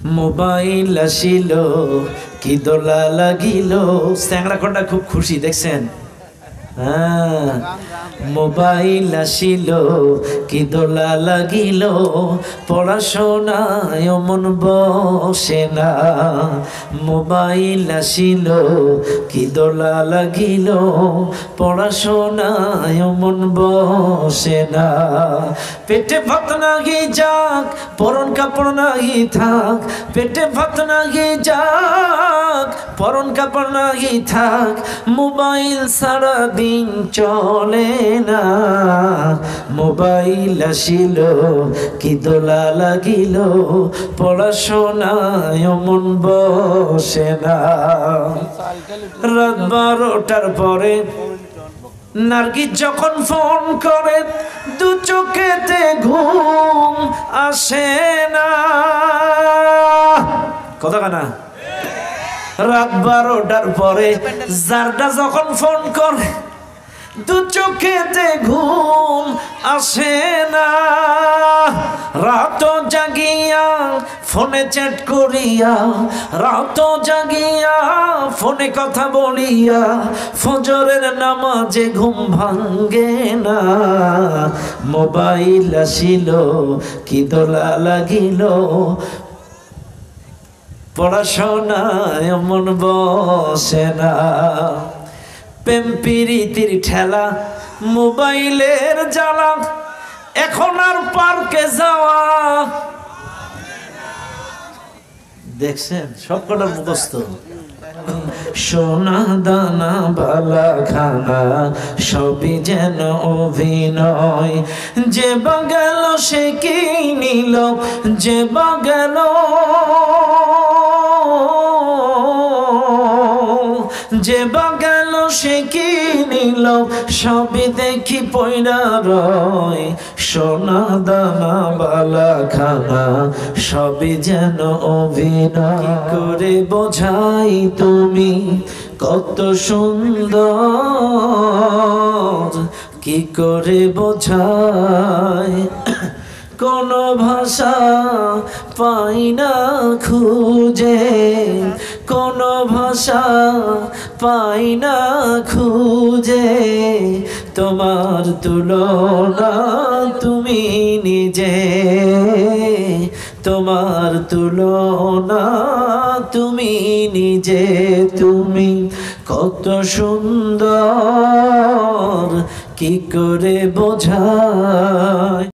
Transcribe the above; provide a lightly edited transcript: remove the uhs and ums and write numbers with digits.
Mobile আসিল কি দোলা লাগিল। স্যাংরা কোনটা খুব খুশি দেখছেন। মোবাইল আসিল কি দোলা লাগিল, পড়াশোনায় মন বসে না। মোবাইল আসিল কি দোলা লাগিল, পড়াশোনায় মন বসে না। পেটে ভাত নাহি যাক, পরন কাপড় নাহি থাক। পেটে ভাত নাহি যাক, পরন কাপড় নাহি থাক, মোবাইল সারা দিন চলে না। মোবাইল আসিল কি দোলা লাগিল, পড়াশোনায় মন বসে না। রাত 12টার পরে নার্গিস যখন ফোন করে, দু চোখেতে ঘুম আসে না। কথা কানা। রাত 12টার পরে জারটা যখন ফোন করে, দু চোখেতে ঘুম আসে না। রাত জাগিয়া ফোনে চ্যাট করিয়া, রাত জাগিয়া ফোনে কথা বলিয়া, ফজরের নামাজে ঘুম ভাঙ্গে না। মোবাইল আসিল কি দোলা লাগিল, পড়াশোনায় মন বসে না। প্রেম প্রীতির ঠেলা, মোবাইলের জ্বালা, এখন আর পার্কে যাওয়া। দেখছেন সব কটার মুখস্থ। সোনা দানা বালা খানা সবই যেন অভিনয়। যে বা গেল সে কি নিল, যে বা গেল, যে বা গেল সে কি নিল, সবই দেখি পয়রা রয়। সোনা দানা বালা খানা সবই যেন অভিনয়। কি করে বোঝাই তুমি কত সুন্দর, কি করে বোঝাই, কোন ভাষা পাই না খুঁজে, কোন ভাষা পাই না খুঁজে। তোমার তুলনা তুমি নিজে, তোমার তুলনা তুমি নিজে। তুমি কত সুন্দর, কি করে বোঝাই।